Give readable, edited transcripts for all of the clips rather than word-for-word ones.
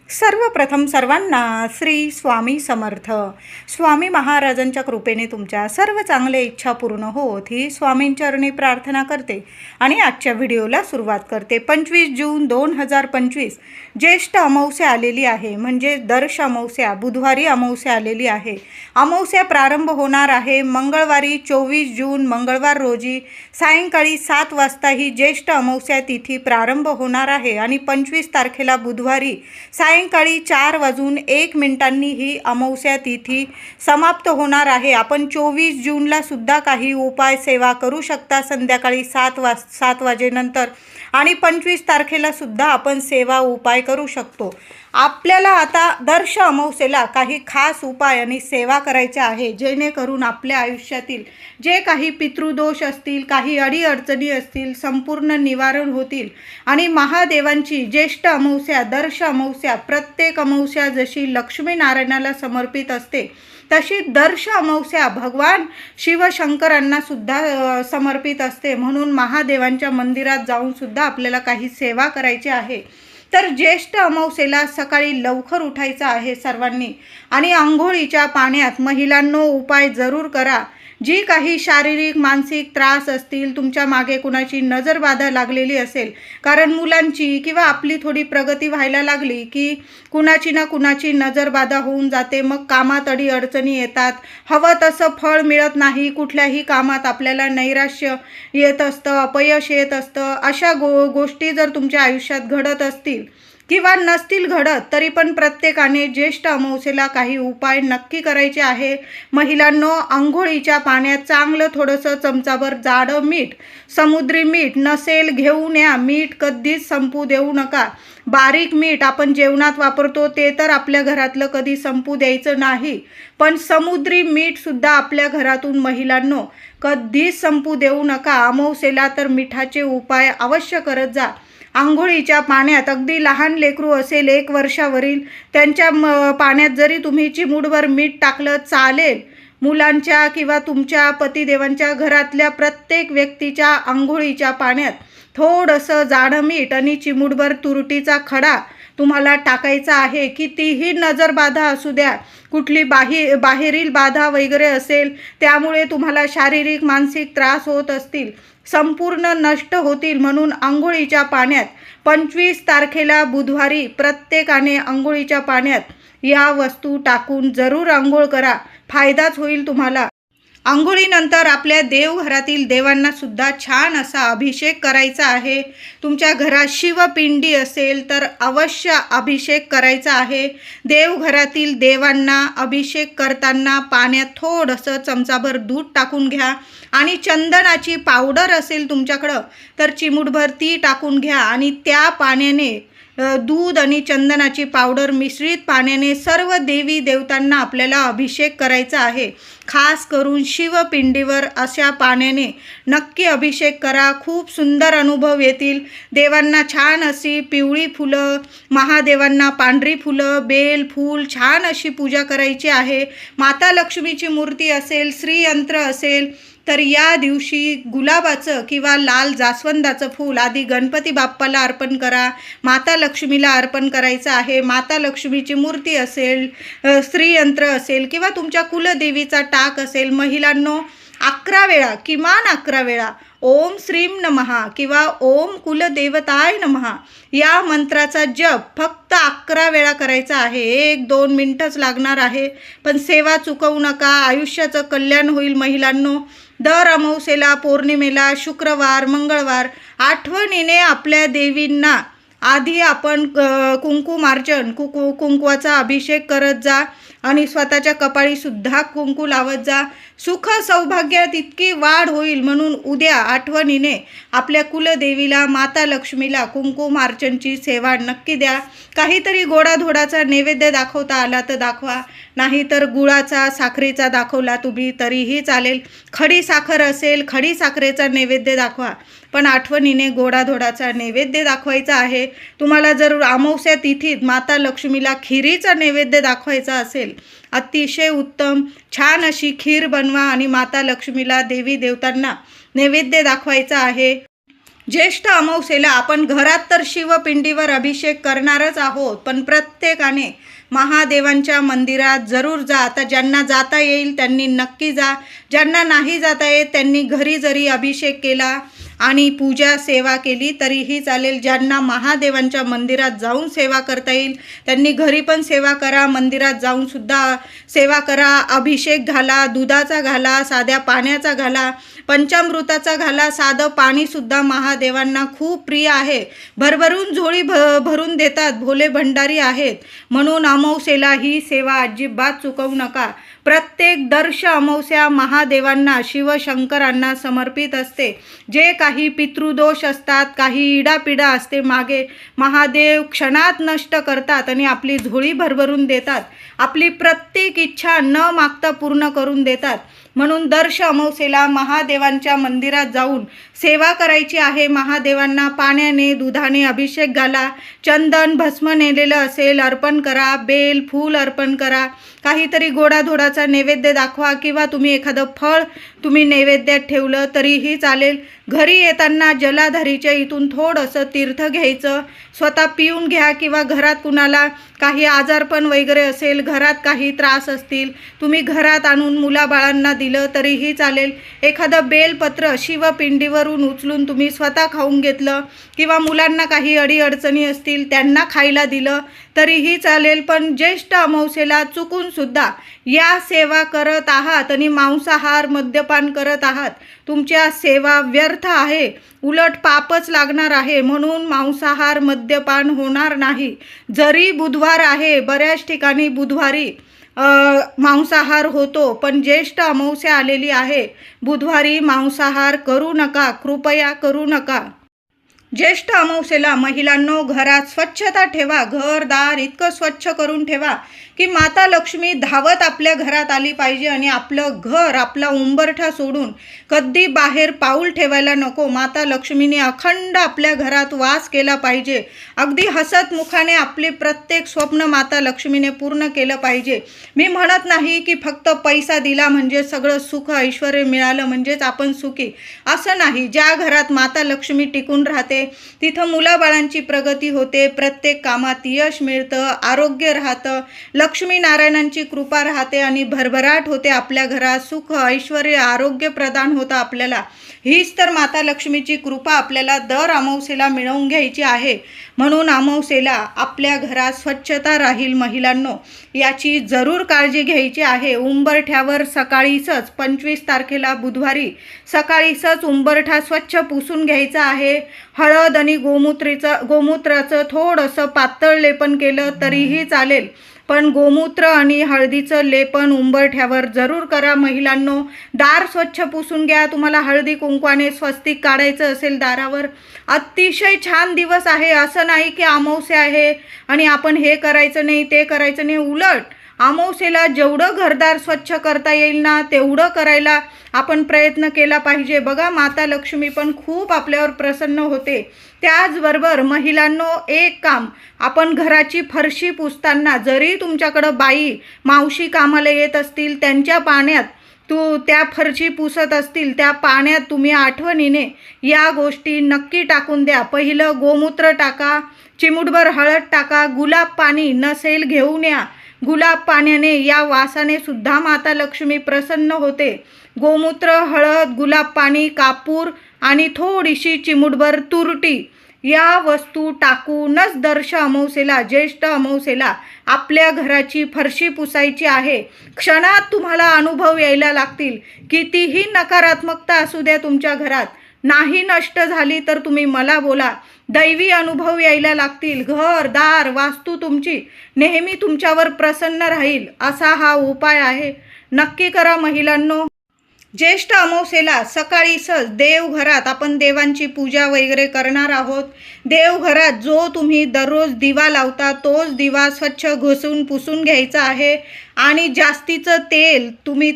सर्वप्रथम सर्वांना श्री स्वामी समर्थ. स्वामी महाराजांच्या कृपेने तुमच्या सर्व चांगल्या इच्छा पूर्ण होत ही स्वामींचरणी प्रार्थना करते आणि आजच्या व्हिडिओला सुरुवात करते. 25 जून 2025 ज्येष्ठ अमावस्या आलेली आहे, म्हणजे दर्श अमावस्या, बुधवारी अमावस्या आलेली आहे. अमावस्या प्रारंभ होणार आहे मंगळवारी 24 जून मंगळवार रोजी सायंकाळी 7 वाजता ही ज्येष्ठ अमावस्या तिथी प्रारंभ होणार आहे आणि 25 तारखेला बुधवारी सायंकाळी 4:01 ही अमावस्या तिथी समाप्त होणार आहे. आपण 24 जूनला सुद्धा काही उपाय सेवा करू शकता संध्याकाळी 7 वाजेनंतर आणि 25 तारखेला सुद्धा आपण सेवा उपाय करू शकतो. आपल्याला आता दर्श अमावस्येला काही खास उपाय आणि सेवा करायचे आहे, जेणेकरून आपल्या आयुष्यातील जे काही पितृदोष असतील, काही अडीअडचणी असतील, संपूर्ण निवारण होतील आणि महादेवांची ज्येष्ठ अमावस्या, दर्श अमावस्या, प्रत्येक अमावस्या जशी लक्ष्मीनारायणाला समर्पित असते तशी दर्श अमावस्या भगवान शिवशंकरांना सुद्धा समर्पित असते. म्हणून महादेवांच्या मंदिरात जाऊन सुद्धा आपल्याला काही सेवा करायची आहे. तर ज्येष्ठ अमावस्येला सकाळी लवकर उठायचं आहे सर्वांनी आणि अंघोळीच्या पाण्यात महिलांनो उपाय जरूर करा. जी काही शारीरिक मानसिक त्रास असतील, तुमच्या मागे कुणाची नजरबाधा लागलेली असेल, कारण मुलांची किंवा आपली थोडी प्रगती व्हायला लागली की कुणाची ना कुणाची नजरबाधा होऊन जाते, मग कामात अडीअडचणी येतात, हवं तसं फळ मिळत नाही, कुठल्याही कामात आपल्याला नैराश्य येत असतं, अपयश येत असतं. अशा गोष्टी जर तुमच्या आयुष्यात घडत असतील किंवा नसतील घडत तरी पण प्रत्येकाने ज्येष्ठ अमावस्येला काही उपाय नक्की करायचे आहे. महिलांनो, अंघोळीच्या पाण्यात चांगलं थोडंसं चमचाभर जाडं मीठ, समुद्री मीठ नसेल घेऊन या. मीठ कधीच संपू देऊ नका. बारीक मीठ आपण जेवणात वापरतो ते तर आपल्या घरातलं कधी संपू द्यायचं नाही, पण समुद्री मीठ सुद्धा आपल्या घरातून महिलांनो कधीच संपू देऊ नका. अमावस्येला तर मिठाचे उपाय अवश्य करत जा. अंघोळीच्या पाण्यात अगदी लहान लेकरू असेल 1 वर्षावरील, त्यांच्या पाण्यात जरी तुम्ही चिमूटभर मीठ टाकलं चालेल. मुलांच्या किंवा तुमच्या पतिदेवांच्या घरातल्या प्रत्येक व्यक्तीच्या अंघोळीच्या पाण्यात थोडंसं जाडं मीठ आणि चिमूटभर तुरटीचा खडा तुम्हाला टाकायचा आहे. कितीही नजरबाधा असू द्या, कुठली बाहेरील बाधा वगैरे असेल, त्यामुळे तुम्हाला शारीरिक मानसिक त्रास होत असतील, संपूर्ण नष्ट होतील. म्हणून अंघोळीच्या पाण्यात 25 तारखेला बुधवारी प्रत्येकाने अंघोळीच्या पाण्यात या वस्तू टाकून जरूर अंघोळ करा, फायदाच होईल तुम्हाला. अंघोळीनंतर आपल्या देवघरातील देवांना सुद्धा छान असा अभिषेक करायचा आहे. तुमच्या घरात शिवपिंडी असेल तर अवश्य अभिषेक करायचा आहे. देवघरातील देवांना अभिषेक करताना पाण्यात थोडंसं चमचाभर दूध टाकून घ्या आणि चंदनाची पावडर असेल तुमच्याकडं तर चिमूटभर ती टाकून घ्या आणि त्या पाण्याने दूध आणि चंदनाची पावडर मिश्रित पाण्याने सर्व देवी देवतांना आपल्याला अभिषेक करायचा आहे. खास करून शिवपिंडीवर अशा पाण्याने नक्की अभिषेक करा. खूप सुंदर अनुभव येतील. देवांना छान अशी पिवळी फुलं, महादेवांना पांढरी फुलं, बेल फूल छान अशी पूजा करायची आहे. माता लक्ष्मीची मूर्ती असेल, श्रीयंत्र असेल तर या दिवशी गुलाबाचं किंवा लाल जास्वंदाचं फूल आधी गणपती बाप्पाला अर्पण करा, माता लक्ष्मीला अर्पण करायचं आहे. माता लक्ष्मीची मूर्ती असेल, श्रीयंत्र असेल किंवा तुमच्या कुलदेवीचा टाक असेल, महिलांनो 11 वेळा, किमान 11 वेळा ओम श्रीम नमः किंवा ओम कुलदेवताय नमः या मंत्राचा जप फक्त 11 वेळा करायचा आहे. 1-2 मिनटंच लागणार आहे, पण सेवा चुकवू नका. आयुष्याचं कल्याण होईल. महिलांनो, दर अमावस्येला, पौर्णिमेला, शुक्रवार, मंगळवार आठवणीने आपल्या देवींना आधी आपण कुंकुमार्चन, कुंकवाचा अभिषेक करत जा आणि स्वतःच्या कपाळीसुद्धा कुंकू लावत जा. सुख सौभाग्यात इतकी वाढ होईल. म्हणून उद्या आठवणीने आपल्या कुलदेवीला, माता लक्ष्मीला कुंकुमार्चनची सेवा नक्की द्या. काहीतरी गोडाधोडाचा नैवेद्य दाखवता आला तर दाखवा, नाहीतर गुळाचा, साखरेचा दाखवला तुम्ही तरीही चालेल. खडी साखर असेल, खडी साखरेचा नैवेद्य दाखवा, पण आठवणीने गोडाधोडाचा नैवेद्य दाखवायचा आहे. तुम्हाला जर अमावस्या तिथीत माता लक्ष्मीला खिरीचा नैवेद्य दाखवायचा असेल, अतिशय उत्तम. छान अशी खीर बनवा आणि माता लक्ष्मीला, देवी देवतांना नैवेद्य दाखवायचा आहे. ज्येष्ठ अमावस्येला आपण घरात तर शिवपिंडीवर अभिषेक करणारच आहोत, पण प्रत्येकाने महादेवांच्या मंदिरात जरूर जा. आता ज्यांना जाता येईल त्यांनी नक्की जा. ज्यांना नाही जाता येत त्यांनी घरी जरी अभिषेक केला आणि पूजा सेवा केली तरीही चालेल. ज्यांना महादेवांच्या मंदिरात जाऊन सेवा करता येईल त्यांनी घरी पण सेवा करा, मंदिरात जाऊन सुद्धा सेवा करा. अभिषेक घाला, दुधाचा घाला, साध्या पाण्याचा घाला, पंचामृताचा घाला. साधं पाणीसुद्धा महादेवांना खूप प्रिय आहे. भरभरून झोळी भरून देतात, भोले भंडारी आहेत. म्हणून अमावस्येला ही सेवा अजिबात चुकवू नका. प्रत्येक दर्श अमावस्या महादेवांना, शिवशंकरांना समर्पित असते. जे काही पितृदोष असतात, काही इडापिडा असते मागे, महादेव क्षणात नष्ट करतात आणि आपली झोळी भरभरून देतात. आपली प्रत्येक इच्छा न मागता पूर्ण करून देतात. म्हणून दर्श अमावस्येला महादेवांच्या मंदिरात जाऊन सेवा करायची आहे. महादेवांना पाण्याने, दुधाने अभिषेक घाला. चंदन, भस्म नेलेलं असेल अर्पण करा. बेल, फूल अर्पण करा. काहीतरी गोडाधोडाचा नैवेद्य दाखवा किंवा तुम्ही एखादं फळ तुम्ही नैवेद्यात ठेवलं तरीही चालेल. घरी येताना जलाधारीच्या इथून थोडंसं तीर्थ घ्यायचं. स्वतः पिऊन घ्या किंवा घरात कुणाला काही आजारपण वगैरे असेल, घरात काही त्रास असतील, तुम्ही घरात आणून मुलाबाळांना दिलं तरीही चालेल. एखादं बेलपत्र शिवपिंडीवरून उचलून तुम्ही स्वतः खाऊन घेतलं किंवा मुलांना काही अडीअडचणी असतील त्यांना खायला दिलं तरीही चालेल. पण ज्येष्ठ अमावस्येला चुकून सुद्धा या सेवा करत आहात आणि मांसाहार, मद्यपान करत आहात, तुमच्या सेवा व्यर्थ आहे, उलट पापच लागणार आहे. म्हणून मांसाहार, मद्यपान होणार नाही. जरी बुधवार आहे, बऱ्याच ठिकाणी बुधवारी मांसाहार होतो, पण ज्येष्ठ अमावस्या आलेली आहे, बुधवारी मांसाहार करू नका, कृपया करू नका. ज्येष्ठ अमावस्येला महिलांनो घरात स्वच्छता ठेवा. घरदार इतकं स्वच्छ करून ठेवा की माता लक्ष्मी धावत आपल्या घरात आली पाहिजे आणि आपलं घर, आपला उंबरठा सोडून कधी बाहेर पाऊल ठेवायला नको. माता लक्ष्मीने अखंड आपल्या घरात वास केला पाहिजे. अगदी हसत मुखाने आपले प्रत्येक स्वप्न माता लक्ष्मीने पूर्ण केलं पाहिजे. मी म्हणत नाही की फक्त पैसा दिला म्हणजे सगळं सुख ऐश्वर्य मिळालं म्हणजेच आपण सुखी, असं नाही. ज्या घरात माता लक्ष्मी टिकून राहते तिथं मुलाबाळांची प्रगती होते, प्रत्येक कामात यश मिळतं, आरोग्य राहतं, लक्ष्मी नारायणांची कृपा राहते आणि भरभराट होते. आपल्या घरात सुख, ऐश्वर्य, आरोग्य प्रदान होतं आपल्याला. हीच तर माता लक्ष्मीची कृपा आपल्याला दर अमावस्येला मिळवून घ्यायची आहे. म्हणून अमावस्येला आपल्या घरात स्वच्छता राहील महिलांनो, याची जरूर काळजी घ्यायची आहे. उंबरठ्यावर सकाळीच 25 तारखेला बुधवारी सकाळीच उंबरठा स्वच्छ पुसून घ्यायचा आहे. हळद आणि गोमूत्राचं थोडंसं पातळ लेपन केलं तरीही चालेल, पण गोमूत्र आणि हळदीचं लेपन उंबरठ्यावर जरूर करा महिलांनो. दार स्वच्छ पुसून घ्या. तुम्हाला हळदी कुंकवाने स्वस्तिक काढायचं असेल दारावर, अतिशय छान दिवस आहे. असं नाही की अमावस्या आहे आणि आपण हे करायचं नाही, ते करायचं नाही. उलट अमावस्येला जेवढं घरदार स्वच्छ करता येईल ना तेवढं करायला आपण प्रयत्न केला पाहिजे. बघा, माता लक्ष्मी पण खूप आपल्यावर प्रसन्न होते. त्याचबरोबर महिलांनो एक काम, आपण घराची फरशी पुसताना जरी तुमच्याकडं बाई, मावशी कामाला येत असतील, त्यांच्या पाण्यात त्या फरशी पुसत असतील, त्या पाण्यात तुम्ही आठवणीने या गोष्टी नक्की टाकून द्या. पहिलं गोमूत्र टाका, चिमूटभर हळद टाका, गुलाब पाणी नसेल घेऊन या. गुलाब पाण्याने, या वासाने सुद्धा माता लक्ष्मी प्रसन्न होते. गोमूत्र, हळद, गुलाब पाणी, कापूर आणि थोडीशी चिमूटभर तुरटी या वस्तू टाकूनच दर्श अमावस्येला, ज्येष्ठ अमावस्येला आपल्या घराची फरशी पुसायची आहे. क्षणात तुम्हाला अनुभव यायला लागतील. कितीही नकारात्मकता असू द्या तुमच्या घरात, नाही नष्ट झाली तर तुम्ही मला बोला. दैवी अनुभव यायला लागतील. घर, दार, वास्तू तुमची नेहमी तुमच्यावर प्रसन्न राहील असा हा उपाय आहे. नक्की करा महिलांनो. ज्येष्ठ अमावस्येला सकाळीच देवघरात आपण देवांची पूजा वगैरे करणार आहोत. देवघरात जो तुम्ही दररोज दिवा लावता तोच दिवा स्वच्छ घुसून पुसून घ्यायचा आहे. आणि जास्तीचं तेल तुम्ही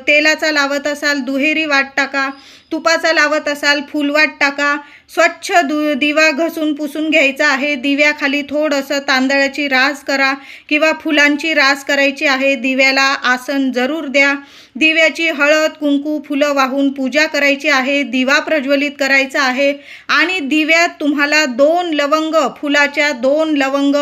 तेलाचा लावत असाल, दुहेरी वाट टाका. तुपाचा लावत असाल फुलवात टाका. स्वच्छ दिवा घसून पुसून घ्यायचा आहे. दिव्याखाली थोडंसं तांदळाची रास करा किंवा फुलांची रास करायची आहे. दिव्याला आसन जरूर द्या. दिव्याची हळद कुंकू फुलं वाहून पूजा करायची आहे. दिवा प्रज्वलित करायचा आहे आणि दिव्यात तुम्हाला 2 लवंग, फुलाच्या 2 लवंग,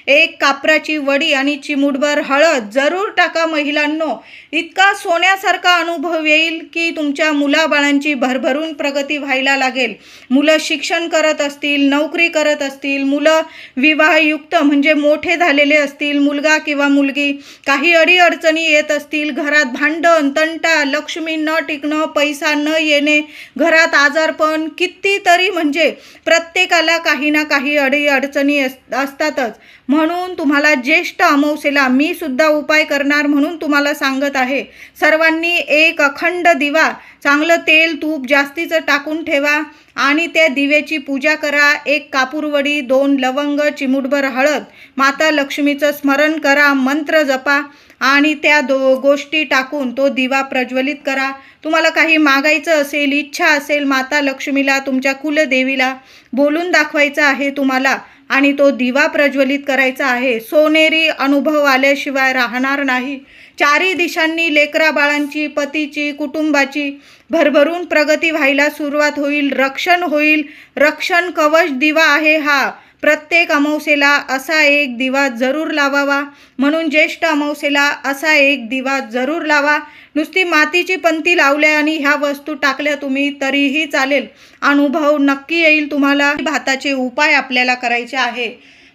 1 कापराची वडी आणि चिमूटभर हळद जरूर टाका. महिलांनो, इतका सोन्यासारखा अनुभव येईल की तुमच्या मुलाबाळांची भरभरून प्रगती व्हायला लागेल. मुलं शिक्षण करत असतील, नोकरी करत असतील, मुलं विवाहयुक्त म्हणजे मोठे झालेले असतील, मुलगा किंवा मुलगी, काही अडीअडचणी येत असतील, घरात भांडण तंटा, लक्ष्मी न टिकणं, पैसा न येणे, घरात आजारपण, कितीतरी म्हणजे प्रत्येकाला काही ना काही अडीअडचणी असतातच. म्हणून तुम्हाला ज्येष्ठ अमावस्येला मी सुद्धा उपाय करणार म्हणून तुम्हाला सांगत आहे. सर्वांनी एक अखंड दिवा, चांगलं तेल तूप जास्तीचं टाकून ठेवा आणि त्या दिव्याची पूजा करा. 1 कापूरवडी, 2 लवंग, चिमूटभर हळद, माता लक्ष्मीचं स्मरण करा, मंत्र जपा आणि त्या गोष्टी टाकून तो दिवा प्रज्वलित करा. तुम्हाला काही मागायचं असेल, इच्छा असेल, माता लक्ष्मीला, तुमच्या कुलदेवीला बोलून दाखवायचं आहे तुम्हाला आणि तो दिवा प्रज्वलित करायचा आहे. सोनेरी अनुभव आल्याशिवाय राहणार नाही. 4ही दिशांनी लेकरा बाळांची, पतीची, कुटुंबाची भरभरून प्रगती व्हायला सुरुवात होईल. रक्षण होईल. रक्षण कवच दिवा आहे हा. प्रत्येक अमावस्येला असा एक दिवा जरूर लावावा. म्हणून ज्येष्ठ अमावस्येला असा एक दिवा जरूर लावा. नुसती मातीची पंती लावल्या आणि ह्या वस्तू टाकल्या तुम्ही तरीही चालेल. अनुभव नक्की येईल तुम्हाला. भाताचे उपाय आपल्याला करायचे आहे.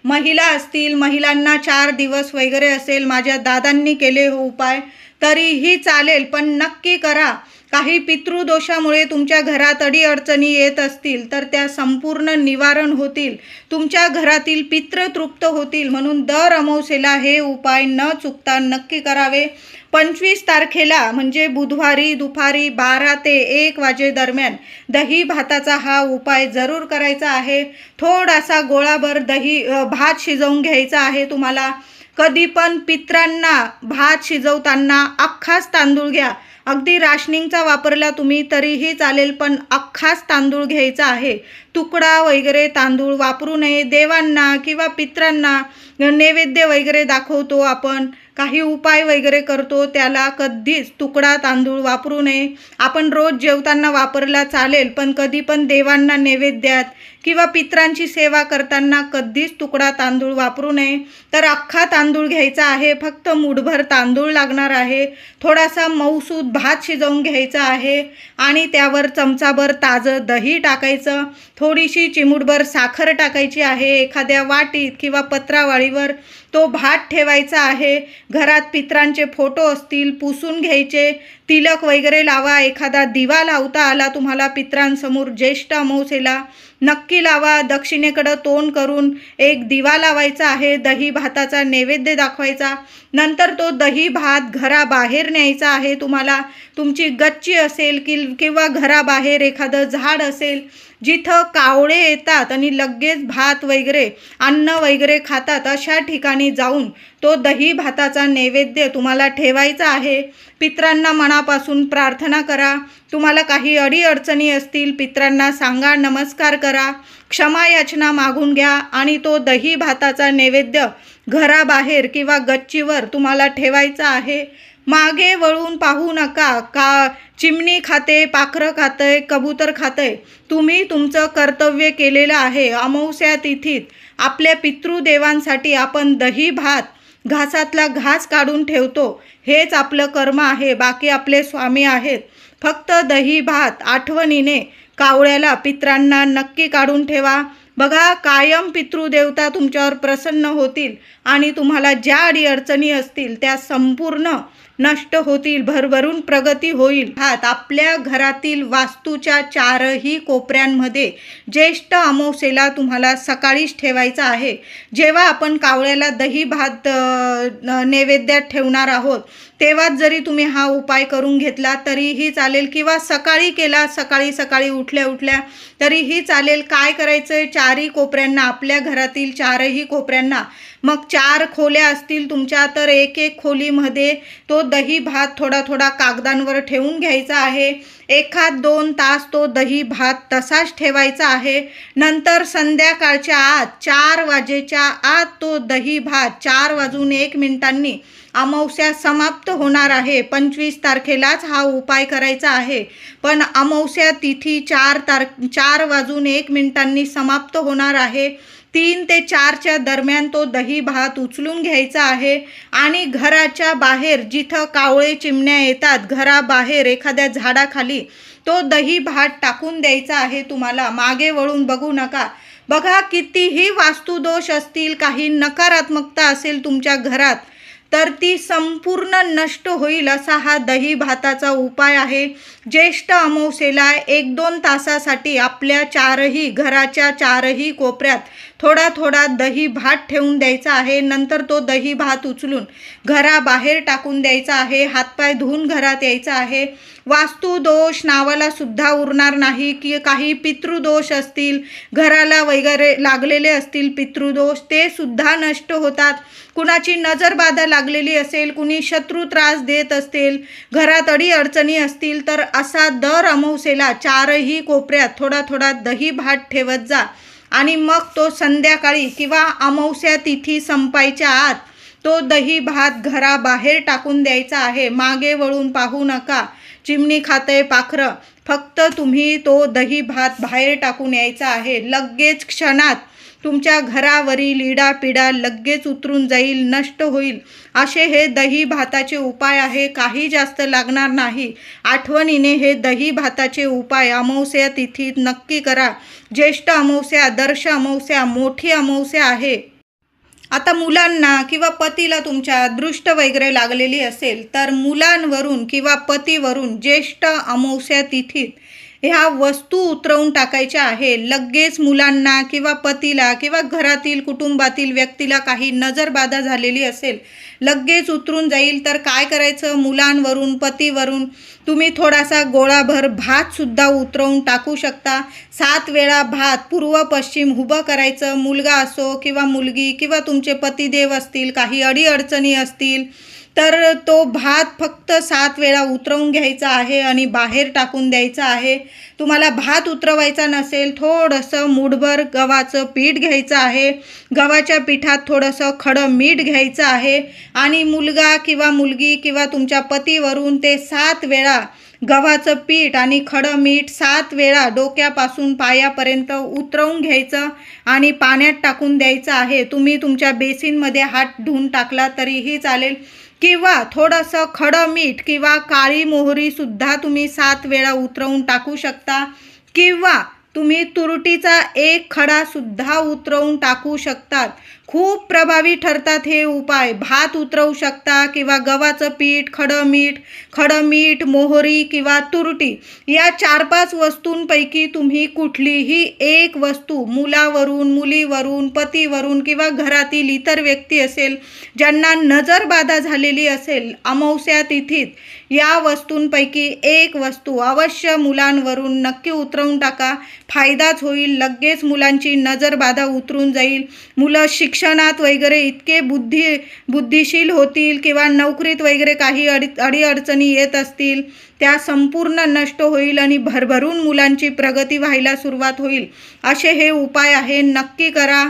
महिला असतील, महिलांना 4 दिवस वगैरे असेल, माझ्या दादांनी केले हो उपाय तरीही चालेल, पण नक्की करा. काही पितृदोषामुळे तुमच्या घरात अडीअडचणी येत असतील तर त्या संपूर्ण निवारण होतील. तुमच्या घरातील पितृ तृप्त होतील. म्हणून दर अमावस्येला हे उपाय न चुकता नक्की करावे. 25 तारखेला म्हणजे बुधवारी दुपारी 12 ते 1 वाजेदरम्यान दही भाताचा हा उपाय जरूर करायचा आहे. थोडासा गोळाभर भात शिजवून घ्यायचा आहे तुम्हाला. कधी पण पित्रांना भात शिजवताना अख्खाच तांदूळ घ्या. अगदी राशनिंगचा वापरला तुम्ही तरीही चालेल, पण अख्खाच तांदूळ घ्यायचा आहे. तुकडा वगैरे तांदूळ वापरू नये. देवांना किंवा पित्रांना नैवेद्य वगैरे दाखवतो आपण, काही उपाय वगैरे करतो, त्याला कधीच तुकडा तांदूळ वापरू नये. आपण रोज जेवताना वापरला चालेल, पण कधी पण देवांना नैवेद्यात किंवा पित्रांची सेवा करताना कधीच तुकडा तांदूळ वापरू नये. तर अख्खा तांदूळ घ्यायचा आहे. फक्त मूठभर तांदूळ लागणार आहे. थोडासा मऊसूद भात शिजवून घ्यायचा आहे आणि त्यावर चमचाभर ताजं दही टाकायचं. थोडीशी चिमूटभर साखर टाकायची आहे. एखाद्या वाटीत किंवा पत्रावळीवर तो भात ठेवायचा आहे. घरात पित्रांचे फोटो असतील पुसून घ्यायचे. तिलक वगैरे लावा. एखादा दिवा लावता आला तुम्हाला पित्रांसमोर ज्येष्ठ अमावस्येला नक्की लावा. दक्षिणेकडं तोंड करून एक दिवा लावायचा आहे. दही भाताचा नैवेद्य दाखवायचा. नंतर तो दही भात घराबाहेर न्यायचा आहे तुम्हाला. तुमची गच्ची असेल किंवा घराबाहेर एखादं झाड असेल जिथं कावळे येतात आणि लगेच भात वगैरे अन्न वगैरे खातात, अशा ठिकाणी जाऊन तो दही भाताचा नैवेद्य तुम्हाला ठेवायचा आहे. पित्रांना मनापासून प्रार्थना करा. तुम्हाला काही अडीअडचणी असतील पित्रांना सांगा, नमस्कार करा, क्षमा याचना मागून घ्या आणि तो दही भाताचा नैवेद्य घराबाहेर किंवा गच्चीवर तुम्हाला ठेवायचा आहे. मागे वळून पाहू नका. का चिमणी खाते, पाखरं खातंय, कबूतर खातंय, तुम्ही तुमचं कर्तव्य केलेलं आहे. अमावस्या तिथीत आपल्या पितृदेवांसाठी आपण दही भात घासातला घास काढून ठेवतो. हेच आपलं कर्म आहे. बाकी आपले स्वामी आहेत. फक्त दही भात आठवणीने कावळ्याला पित्रांना नक्की काढून ठेवा. बघा, कायम पितृदेवता तुमच्यावर प्रसन्न होतील आणि तुम्हाला ज्या अडीअडचणी असतील त्या संपूर्ण नष्ट होतील. भरभरून प्रगती होईल. आपल्या घरातील वास्तूच्या 4ही कोपऱ्यांमध्ये ज्येष्ठ अमावस्येला तुम्हाला सकाळीच ठेवायचं आहे. जेव्हा आपण कावळ्याला दही भात नैवेद्यात ठेवणार आहोत तेव्हाच जरी तुम्ही हा उपाय करून घेतला तरीही चालेल किंवा सकाळी केला, सकाळी उठल्या उठल्या तरीही चालेल. काय करायचं आहे, 4ही कोपऱ्यांना, आपल्या घरातील 4ही कोपऱ्यांना मग 4 खोल्या असतील तुमच्या तर एक एक खोलीमध्ये तो दही भात थोडा थोडा कागदांवर ठेवून घ्यायचा आहे. 1-2 तास तो दही भात तसाच ठेवायचा आहे. नंतर संध्याकाळच्या आत 4 वाजेच्या आत तो दही भात 4:01 अमावस्या समाप्त होणार आहे. 25 तारखेलाच हा उपाय करायचा आहे. पण अमावस्या तिथी 4:01 समाप्त होणार आहे. 3 ते 4च्या दरम्यान तो दही भात उचलून घ्यायचा आहे आणि घराच्या बाहेर जिथं कावळे चिमण्या येतात, घराबाहेर एखाद्या झाडाखाली तो दही भात टाकून द्यायचा आहे. तुम्हाला मागे वळून बघू नका. बघा, कितीही वास्तुदोष असतील, काही नकारात्मकता असेल तुमच्या घरात, तर ती संपूर्ण नष्ट होईल असा हा दही भाताचा उपाय आहे. ज्येष्ठ अमावस्येला 1-2 तासासाठी आपल्या घराच्या 4ही कोपऱ्यात थोडा थोडा दही भात ठेवून द्यायचा आहे. नंतर तो दही भात उचलून घराबाहेर टाकून द्यायचा आहे. हातपाय धुवून घरात यायचा आहे. वास्तुदोष नावाला सुद्धा उरणार नाही. की काही पितृदोष असतील, घराला वगैरे लागलेले असतील पितृदोष, ते सुद्धा नष्ट होतात. कुणाची नजरबाधा लागलेली असेल, कुणी शत्रू त्रास देत असतील, घरात अडीअडचणी असतील, तर असा दर अमावस्येला 4ही कोपऱ्यात थोडा थोडा दही भात ठेवत जा आणि मग तो संध्याकाळी किंवा अमावस्या तिथी संपायच्या आत तो दही भात घराबाहेर टाकून द्यायचा आहे. मागे वळून पाहू नका. चिमणी खातंय पाखरं, फक्त तुम्ही तो दही भात बाहेर टाकून यायचा आहे. लगेच क्षणात तुमच्या घरावरील इडापिडा लगेच उतरून जाईल, नष्ट होईल. असे हे दही भाताचे उपाय आहे. काही जास्त लागणार नाही. आठवणीने हे दही भाताचे उपाय अमावस्या तिथीत नक्की करा. ज्येष्ठ अमावस्या, दर्श अमावस्या, मोठी अमावस्या आहे. आता मुलांना किंवा पतीला तुमच्या दृष्ट वगैरे लागलेली असेल, तर मुलांवरून किंवा पतीवरून ज्येष्ठ अमावस्या तिथीत ह्या वस्तू उतरवून टाकायच्या आहे. लगेच मुलांना किंवा पतीला किंवा घरातील कुटुंबातील व्यक्तीला काही नजरबाधा झालेली असेल, लगेच उतरून जाईल. तर काय करायचं, मुलांवरून पतीवरून तुम्ही थोडासा गोळाभर भातसुद्धा उतरवून टाकू शकता. 7 वेळा भात पूर्व पश्चिम उभं करायचं. मुलगा असो किंवा मुलगी किंवा तुमचे पतिदेव असतील, काही अडीअडचणी असतील, तर तो भात फक्त 7 वेळा उतरवून घ्यायचा आहे आणि बाहेर टाकून द्यायचा आहे. तुम्हाला भात उतरवायचा नसेल, थोडंसं मूठभर गव्हाचं पीठ घ्यायचं आहे. गव्हाच्या पिठात थोडंसं खडं मीठ घ्यायचं आहे आणि मुलगा किंवा मुलगी किंवा तुमच्या पतीवरून ते 7 वेळा गव्हाचं पीठ आणि खडं मीठ 7 वेळा डोक्यापासून पायापर्यंत उतरवून घ्यायचं आणि पाण्यात टाकून द्यायचं आहे. तुम्ही तुमच्या बेसिनमध्ये हात धुवून टाकला तरीही चालेल, किंवा थोडंसं खडं मीठ किंवा काळी मोहरीसुद्धा तुम्ही 7 वेळा उतरवून टाकू शकता, किंवा तुम्ही तुरटीचा 1 खडासुद्धा उतरवून टाकू शकतात. खूप प्रभावी ठरतात हे उपाय. भात उतरवू शकता किंवा गव्हाचं पीठ, खडं मीठ, मोहरी किंवा तुरटी, या 4-5 वस्तूंपैकी तुम्ही कुठलीही एक वस्तू मुलावरून, मुलीवरून, पतीवरून किंवा घरातील इतर व्यक्ती असेल ज्यांना नजरबाधा झालेली असेल अमावस्या तिथीत, या वस्तूंपैकी एक वस्तू अवश्य मुलांवरून नक्की उतरवून टाका. फायदाच होईल. लगेच मुलांची नजरबाधा उतरून जाईल. मुलं शिक्षणात वगैरे इतके बुद्धिशील होतील किंवा नोकरीत वगैरे काही अडीअडचणी येत असतील, त्या संपूर्ण नष्ट होईल आणि भरभरून मुलांची प्रगती व्हायला सुरुवात होईल. असे हे उपाय आहे, नक्की करा.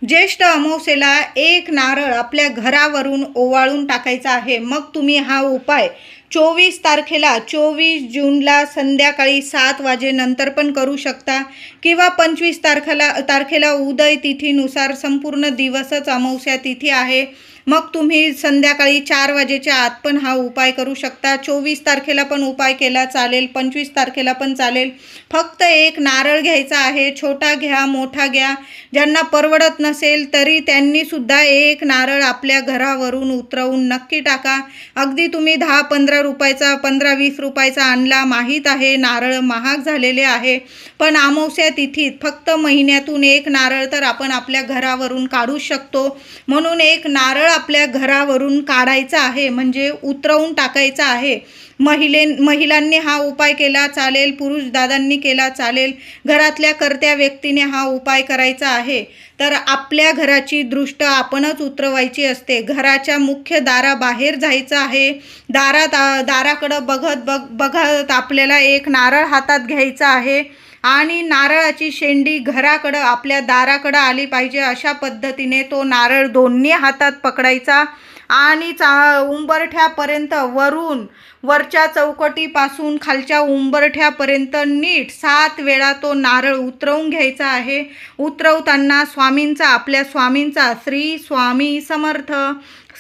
ज्येष्ठ अमावस्येला 1 नारळ आपल्या घरावरून ओवाळून टाकायचा आहे. मग तुम्ही हा उपाय 24 तारखेला 24 जूनला संध्याकाळी 7 वाजेनंतर पण करू शकता, किंवा 25 तारखेला उदय तिथीनुसार संपूर्ण दिवसच अमावस्या तिथी आहे. मग तुम्ही संध्याकाळी 4 वाजेच्या आत पण हा उपाय करू शकता. 24 तारखेला पण उपाय केला चालेल, 25 तारखेला पण चालेल. फक्त 1 नारळ घ्यायचा आहे. छोटा घ्या, मोठा घ्या. ज्यांना परवडत नसेल तरी त्यांनीसुद्धा 1 नारळ आपल्या घरावरून उतरवून नक्की टाका. अगदी तुम्ही 10-15 रुपयाचा, 15-20 रुपयाचा आणला, माहीत आहे नारळ महाग झालेले आहे, पण अमावस्या तिथीत फक्त महिन्यातून 1 नारळ तर आपण आपल्या घरावरून काढू शकतो. म्हणून 1 नारळ आपल्या घरावरून काढायचा आहे, म्हणजे उतरवून टाकायचा आहे. महिलांनी हा उपाय केला चालेल, पुरुष दादांनी केला चालेल, घरातल्या कर्त्या व्यक्तीने हा उपाय करायचा आहे. तर आपल्या घराची दृष्ट आपणच उतरवायची असते. घराच्या मुख्य दाराबाहेर जायचं आहे. दाराकडं बघत आपल्याला एक नारळ हातात घ्यायचा आहे आणि नारळाची शेंडी घराकडं आपल्या दाराकडं आली पाहिजे. अशा पद्धतीने तो नारळ दोन्ही हातात पकडायचा आणि उंबरठ्यापर्यंत वरच्या चौकटीपासून खालच्या उंबरठ्यापर्यंत नीट 7 वेळा तो नारळ उतरवून घ्यायचा आहे. उतरवताना आपल्या स्वामींचा श्री स्वामी समर्थ,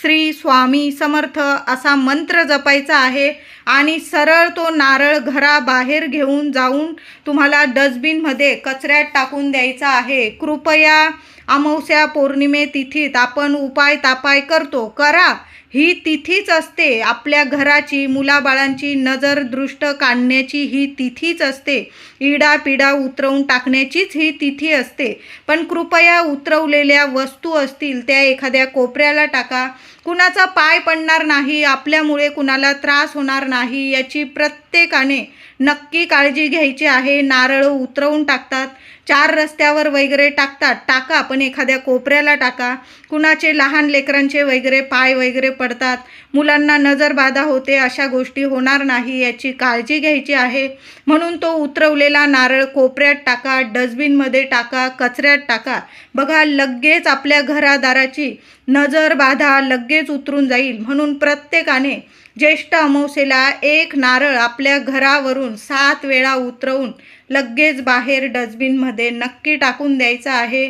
श्री स्वामी समर्थ असा मंत्र जपायचा आहे आणि सरळ तो नारळ घराबाहेर घेऊन जाऊन तुम्हाला डस्टबिनमध्ये कचऱ्यात टाकून द्यायचा आहे. कृपया अमावस्या पौर्णिमे तिथीत आपण उपाय तापाय करतो, करा. ही तिथीच असते आपल्या घराची, मुलाबाळांची नजर दृष्ट काढण्याची ही तिथीच असते. इडापिडा उतरवून टाकण्याचीच ही तिथी असते. पण कृपया उतरवलेल्या वस्तू असतील त्या एखाद्या कोपऱ्याला टाका. कुणाचा पाय पडणार नाही, आपल्यामुळे कुणाला त्रास होणार नाही याची प्रत्येकाने नक्की काळजी घ्यायची आहे. नारळ उतरवून टाकतात, 4 रस्त्यावर वगैरे टाका, पण एखाद्या कोपऱ्याला टाका. कुणाचे लहान लेकरांचे वगैरे पाय वगैरे पडतात, मुलांना नजरबाधा होते, अशा गोष्टी होणार नाही याची काळजी घ्यायची आहे. म्हणून तो उतरवलेला नारळ कोपऱ्यात टाका, डस्टबिनमध्ये टाका, कचऱ्यात टाका. बघा, लगेच आपल्या घरादाराची नजरबाधा लगेच उतरून जाईल. म्हणून प्रत्येकाने ज्येष्ठ अमावस्येला एक नारळ आपल्या घरावरून 7 वेळा उतरवून लगेच बाहेर डस्टबिनमध्ये नक्की टाकून द्यायचं आहे.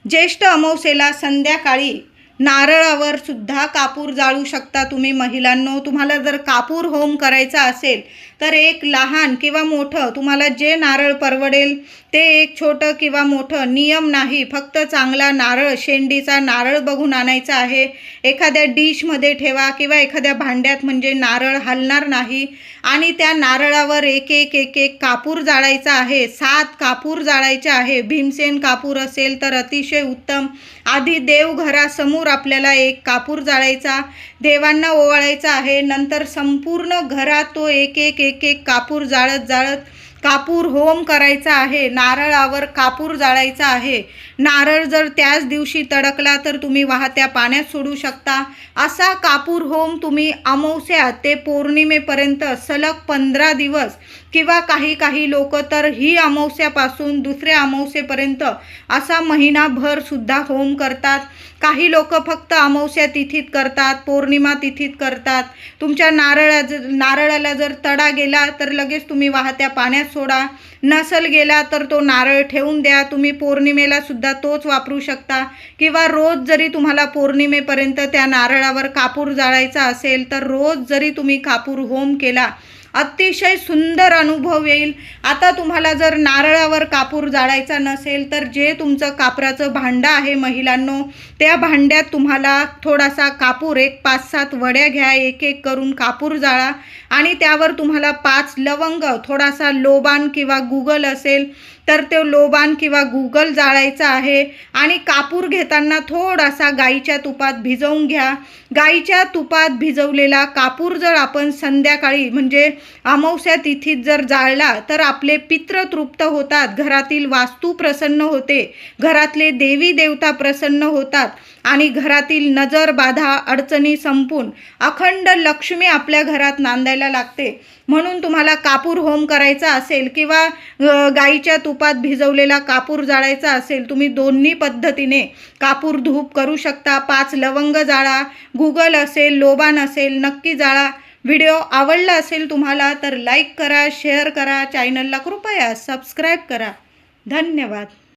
ज्येष्ठ अमावस्येला संध्याकाळी नारळावर सुद्धा कापूर जाळू शकता तुम्ही महिलांनो. तुम्हाला जर कापूर होम करायचा असेल तर एक लहान किंवा मोठं, तुम्हाला जे नारळ परवडेल ते एक छोटं किंवा मोठं, नियम नाही. फक्त चांगला नारळ, शेंडीचा नारळ बघून आणायचा आहे. एखाद्या डिशमध्ये ठेवा किंवा एखाद्या भांड्यात, म्हणजे नारळ हलणार नाही. आणि त्या नारळावर एक एक कापूर जाळायचा आहे. 7 कापूर जाळायचे आहे. भीमसेन कापूर असेल तर अतिशय उत्तम. आधी देवघरासमोर आपल्याला एक कापूर जाळायचा, देवांना ओवाळायचा आहे. नंतर संपूर्ण घरात तो एक कापूर जाळत कापूर होम करायचा आहे. नारळावर कापूर जाळायचा आहे. नारळ जर त्याच दिवशी तडकला तर तुम्ही वाहत्या पाण्यात सोडू शकता. असा कापूर होम तुम्ही अमावस्या ते पौर्णिमेपर्यंत सलग 15 दिवस किंवा काही लोक तर ही अमावस्यापासून दुसऱ्या अमावस्येपर्यंत असा महिनाभर सुद्धा होम करतात. काही लोक फक्त अमावस्या तिथीत करतात, पौर्णिमा तिथीत करतात. तुमच्या नारळाला जर तडा गेला तर लगेच तुम्ही वाहत्या पाण्यात सोडा. नसल गेला तर तो नारळ ठेवून द्या. तुम्ही पौर्णिमेला सुद्धा तोच वापरू शकता किंवा रोज जरी तुम्हाला पौर्णिमेपर्यंत त्या नारळावर कापूर जाळायचा असेल तर रोज जरी तुम्ही कापूर होम केला, अतिशय सुंदर अनुभव येईल. आता तुम्हाला जर नारळावर कापूर जाळायचा नसेल तर जे तुमचं कापराचं भांडं आहे महिलांनो, त्या भांड्यात तुम्हाला थोडासा कापूर, एक 5-7 वड्या घ्या, एक करून कापूर जाळा आणि त्यावर तुम्हाला 5 लवंग, थोडासा लोबान किंवा गुगल असेल तर ते लोबान किंवा गुगल जाळायचं आहे. आणि कापूर घेताना थोडासा गाईच्या तुपात भिजवून घ्या. गाईच्या तुपात भिजवलेला कापूर जर आपण संध्याकाळी, म्हणजे अमावस्या तिथीत जर जाळला तर आपले पित्र तृप्त होतात, घरातील वास्तू प्रसन्न होते, घरातले देवी देवता प्रसन्न होतात आणि घरातील नजर बाधा अडचणी संपून अखंड लक्ष्मी आपल्या घरात नांदायला लागते. म्हणून तुम्हाला कापूर होम करायचा असेल किंवा गाईच्या तुपात भिजवलेला कापूर जाळायचा असेल, तुम्ही दोन्ही पद्धतीने कापूर धूप करू शकता. 5 लवंग जाळा, गुगल असेल, लोबान असेल, नक्की जाळा. व्हिडिओ आवडला असेल तुम्हाला तर लाईक करा, शेअर करा, चॅनलला कृपया सबस्क्राईब करा. धन्यवाद.